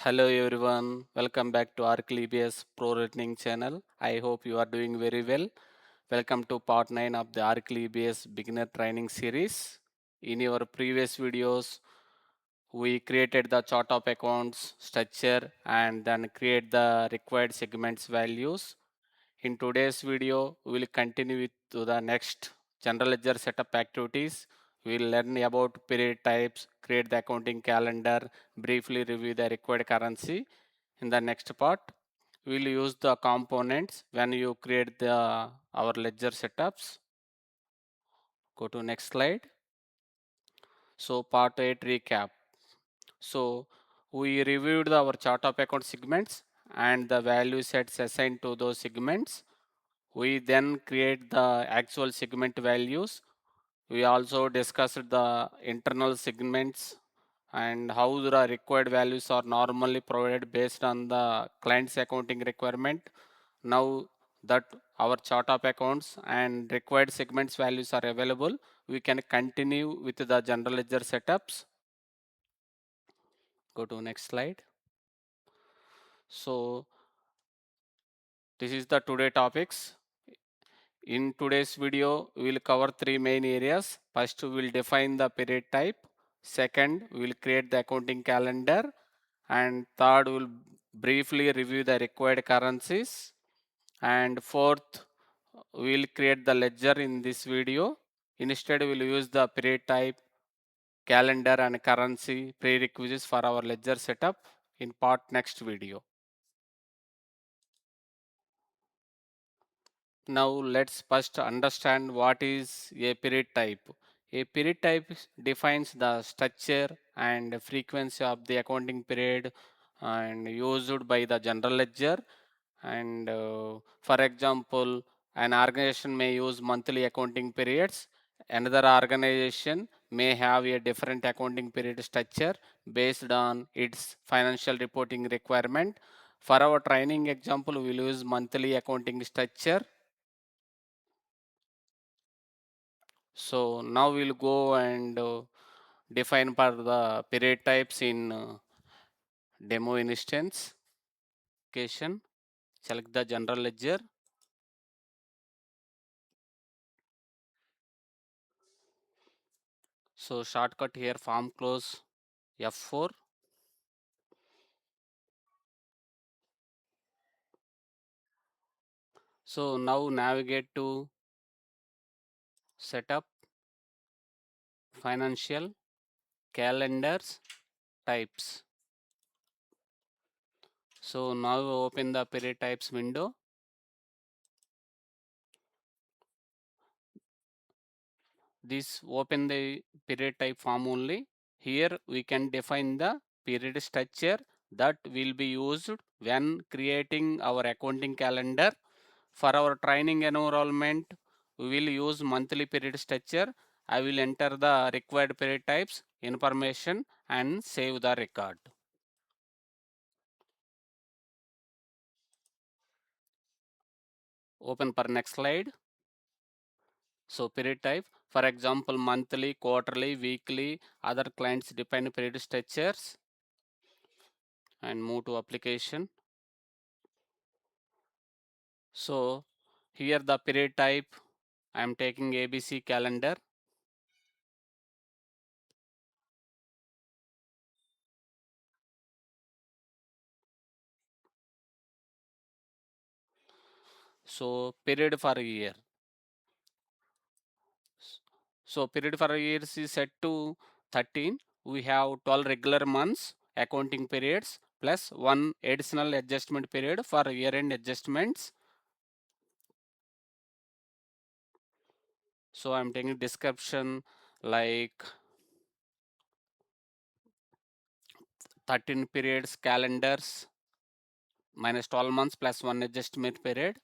Hello everyone, welcome back to Oracle EBS Pro Learning channel. I hope you are doing very well. Welcome to part 9 of the Oracle EBS beginner training series. In your previous videos, we created the chart of accounts structure and then create the required segments values. In today's video, we will continue with to the next general ledger setup activities. We will learn about period types, create the accounting calendar, briefly review the required currency. In the next part, we will use the components when you create the our ledger setups. Go to next slide. So part 8 recap. So we reviewed our chart of account segments and the value sets assigned to those segments. We then create the actual segment values. We also discussed the internal segments and how the required values are normally provided based on the client's accounting requirement. Now that our chart of accounts and required segments values are available, we can continue with the general ledger setups. Go to next slide. So this is the today topics. In today's video, we will cover three main areas. First, we will define the period type. Second, we will create the accounting calendar. And third, we will briefly review the required currencies. And fourth, we will create the ledger in this video. Instead, we will use the period type, calendar and currency prerequisites for our ledger setup in part next video. Now let's first understand what is a period type. A period type defines the structure and frequency of the accounting period and used by the general ledger. And for example, an organization may use monthly accounting periods. Another organization may have a different accounting period structure based on its financial reporting requirement. For our training example, we will use monthly accounting structure. So now we'll go and define for the period types in demo instance. Application. Select the general ledger. So shortcut here form close F4. So now navigate to setup, financial, calendars, types. So now open the period types window. This open the period type form only. Here we can define the period structure that will be used when creating our accounting calendar. For our training environment, we will use monthly period structure. I will enter the required period types information and save the record. Open for next slide. So period type, for example, monthly, quarterly, weekly, other clients depend period structures, and move to application. So here the period type, I am taking ABC calendar. So period for a year. So period for a year is set to 13. We have 12 regular months accounting periods plus one additional adjustment period for year-end adjustments. So I'm taking description like 13 periods calendars minus 12 months plus one adjustment period.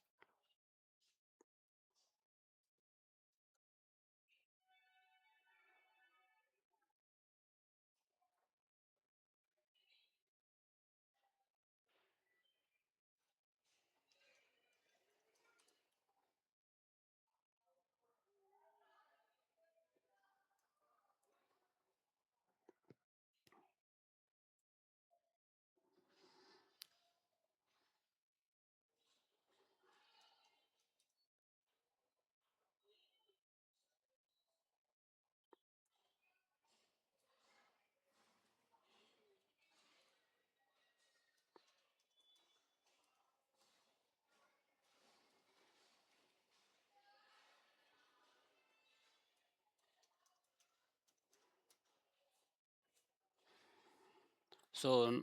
So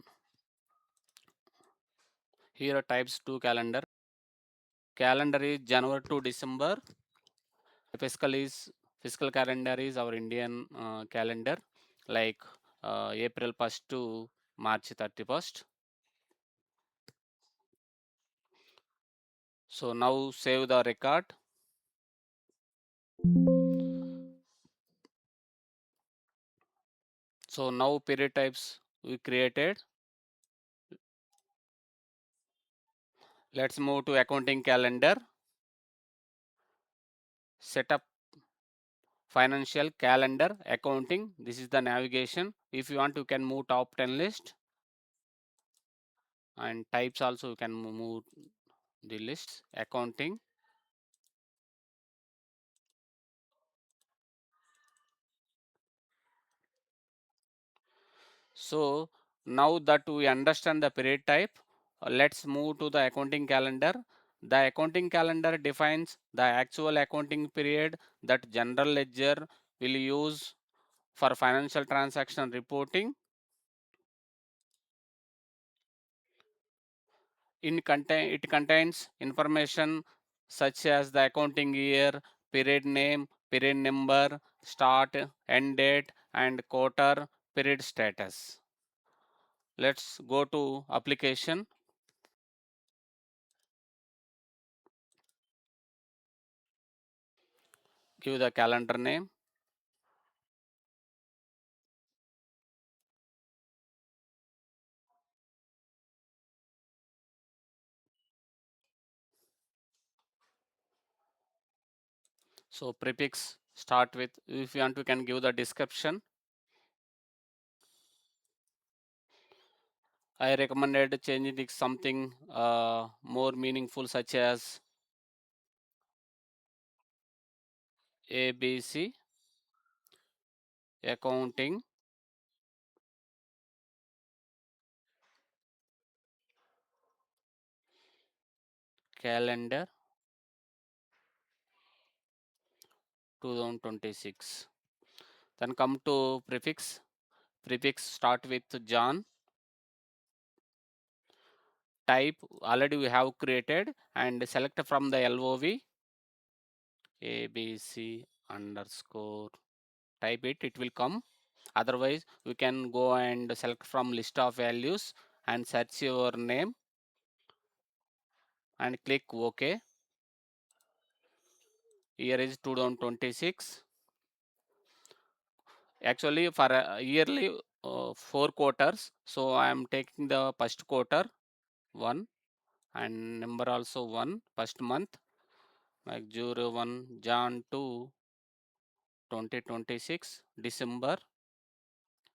here are types 2 calendar. Calendar is January to December. Fiscal calendar is our Indian calendar, like April 1st to March 31st. So now save the record. So now period types we created. Let's move to accounting calendar. Set up financial calendar accounting. This is the navigation. If you want, you can move top 10 list, and types also you can move the lists. Accounting. So now that we understand the period type, let's move to the accounting calendar. The accounting calendar defines the actual accounting period that general ledger will use for financial transaction reporting. It contains information such as the accounting year, period name, period number, start, end date, and quarter period status. Let's go to application. Give the calendar name. So prefix start with, if you want, we can give the description. I recommended changing it something more meaningful, such as ABC accounting calendar 2026. Then come to prefix. Prefix start with John. Type already we have created, and select from the LOV ABC underscore. Type it, it will come. Otherwise, we can go and select from list of values and search your name and click OK. Here is 2026. Actually, for yearly 4 quarters, so I am taking the first quarter 1 and number also 1, first month, like 01 Jan to 2026 December.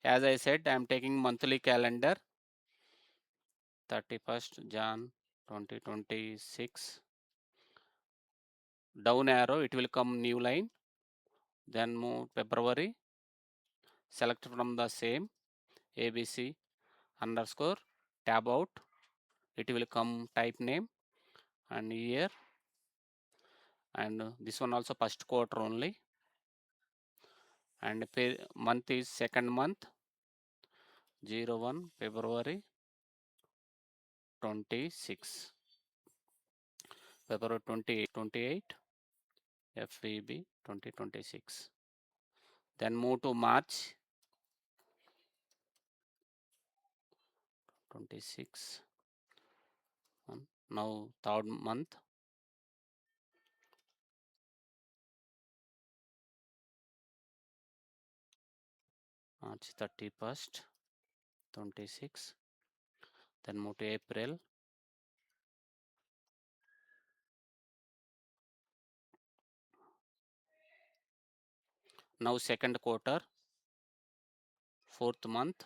As I said, I am taking monthly calendar 31st Jan 2026. Down arrow, it will come new line. Then move February. Select from the same ABC underscore, tab out. It will come type name and year, and this one also first quarter only, and month is second month 01 February 26, February 28 FEB 2026. Then move to March 26. Now third month, March 31st 26. Then move to April. Now second quarter, fourth month,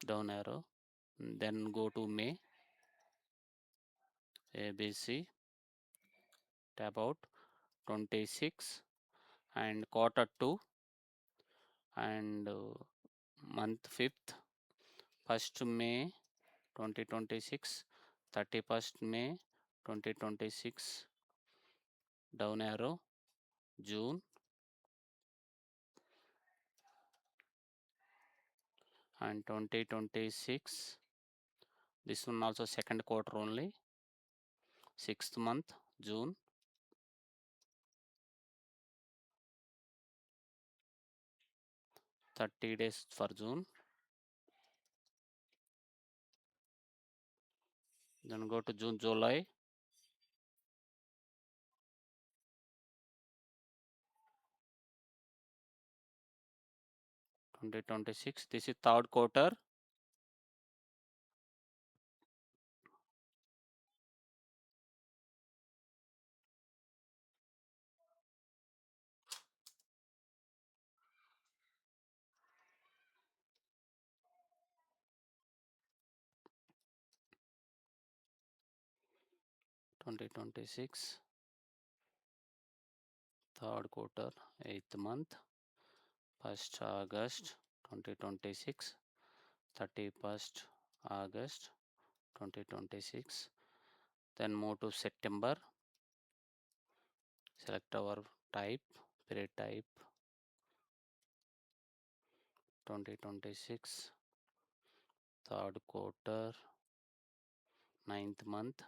down arrow. Then go to May, ABC, tab out 26, and quarter 2, and month 5th, 1st May 2026, 31st May 2026, down arrow, June, and 2026, this one also second quarter only, 6th month, June, 30 days for June. Then go to June, July, 2026. This is third quarter. Third quarter, 8th month, 1st August 2026, 31st August 2026. Then move to September. Select our type, period type, 2026, third quarter, 9th month,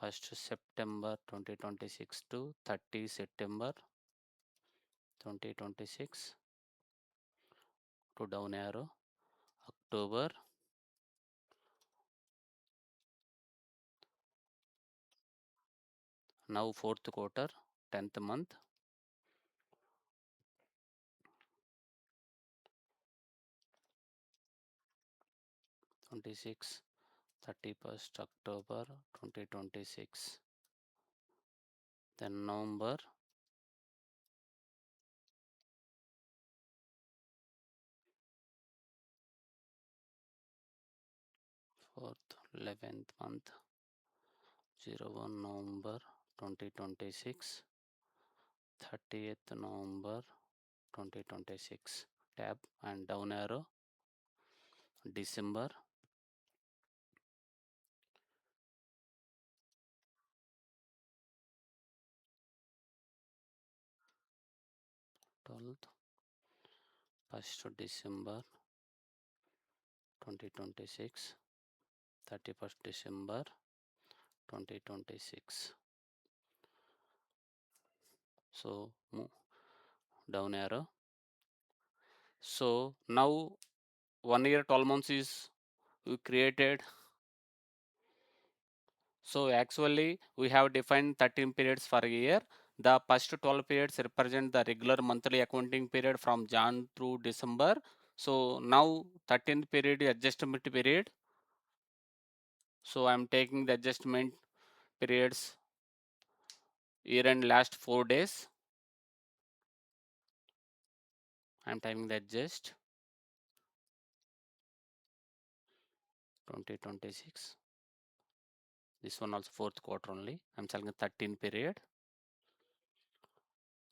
1st September 2026 to 30 September 2026, to down arrow, October, now fourth quarter, 10th month, 26, 31st October 2026. Then November, 4th, 11th month, 01 November 2026, 30th November 2026. Tab and down arrow, December, twelfth, 1st December 2026, 31st December 2026. So move down arrow. So now 1 year 12 months is we created. So actually we have defined 13 periods for a year. The first 12 periods represent the regular monthly accounting period from Jan through December. So now 13th period is adjustment period. So I'm taking the adjustment periods year end last 4 days. I'm typing the adjust 2026. This one also fourth quarter only. I'm selecting 13 period.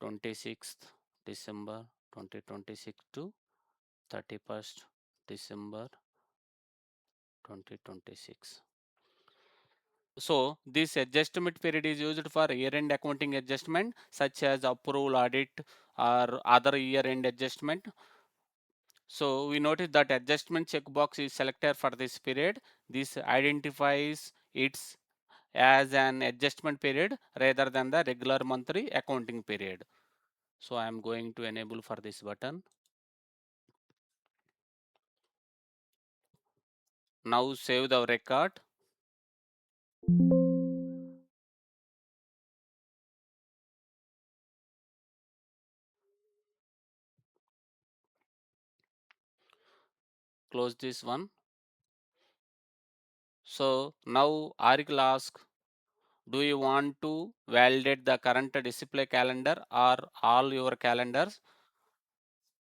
26th December 2026 to 31st December 2026. So this adjustment period is used for year-end accounting adjustment such as approval audit or other year-end adjustment. So we notice that adjustment checkbox is selected for this period. This identifies it as an adjustment period rather than the regular monthly accounting period. So I am going to enable for this button. Now save the record. Close this one. So now Oracle asks, do you want to validate the current display calendar or all your calendars?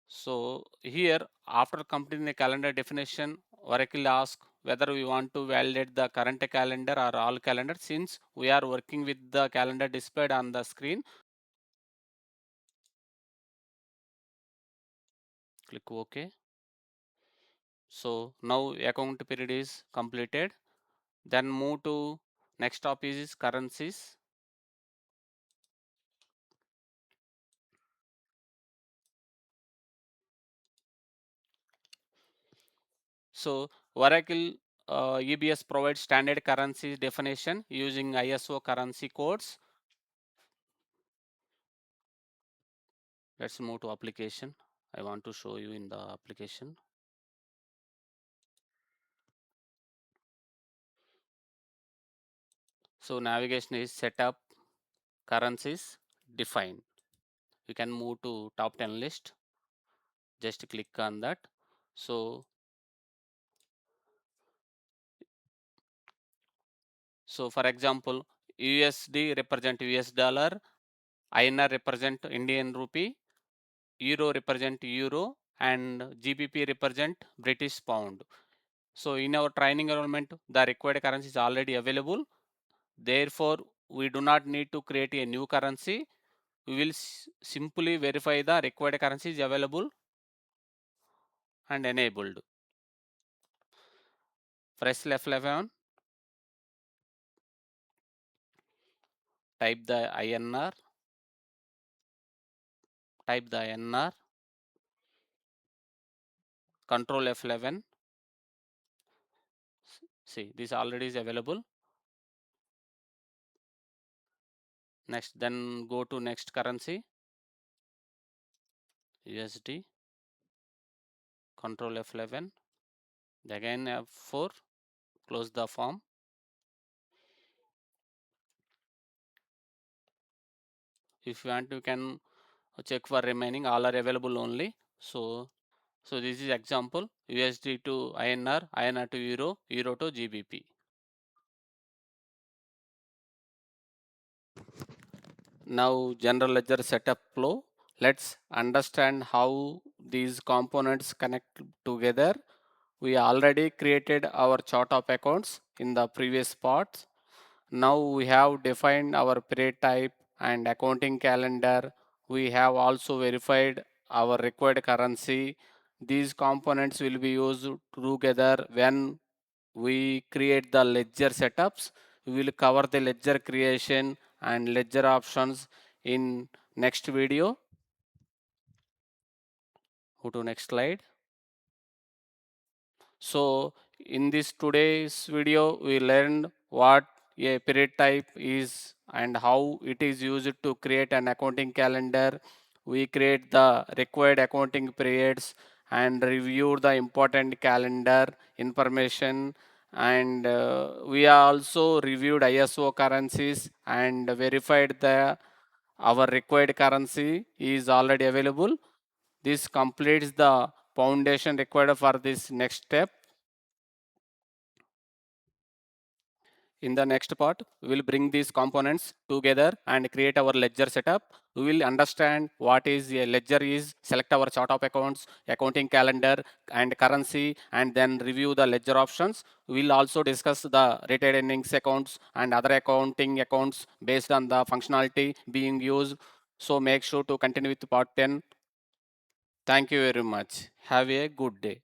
So here after completing the calendar definition, Oracle asks whether we want to validate the current calendar or all calendar. Since we are working with the calendar displayed on the screen, click OK. So now account period is completed. Then move to next topic is currencies. So Oracle EBS provides standard currency definition using ISO currency codes. Let's move to application. I want to show you in the application. So navigation is setup, currencies, define. You can move to top 10 list. Just click on that. So for example, USD represent US dollar, INR represent Indian rupee, Euro represent Euro, and GBP represent British pound. So in our training environment, the required currency is already available. Therefore, we do not need to create a new currency. We will simply verify the required currency is available and enabled. Press F11, type the INR, Control F11. See, this already is available. Next, then go to next currency, USD, Control F11, again F4, close the form. If you want, you can check for remaining, all are available only. So this is example, USD to INR, INR to Euro, Euro to GBP. Now general ledger setup flow. Let's understand how these components connect together. We already created our chart of accounts in the previous part. Now we have defined our period type and accounting calendar. We have also verified our required currency. These components will be used together when we create the ledger setups. We will cover the ledger creation and ledger options in next video. Go to next slide. So in this today's video, we learned what a period type is and how it is used to create an accounting calendar. We create the required accounting periods and review the important calendar information, and we also reviewed ISO currencies and verified the our required currency is already available. This completes the foundation required for this next step. In the next part, we will bring these components together and create our ledger setup. We will understand what is a ledger is, select our chart of accounts, accounting calendar and currency, and then review the ledger options. We will also discuss the retained earnings accounts and other accounting accounts based on the functionality being used. So make sure to continue with part 10. Thank you very much. Have a good day.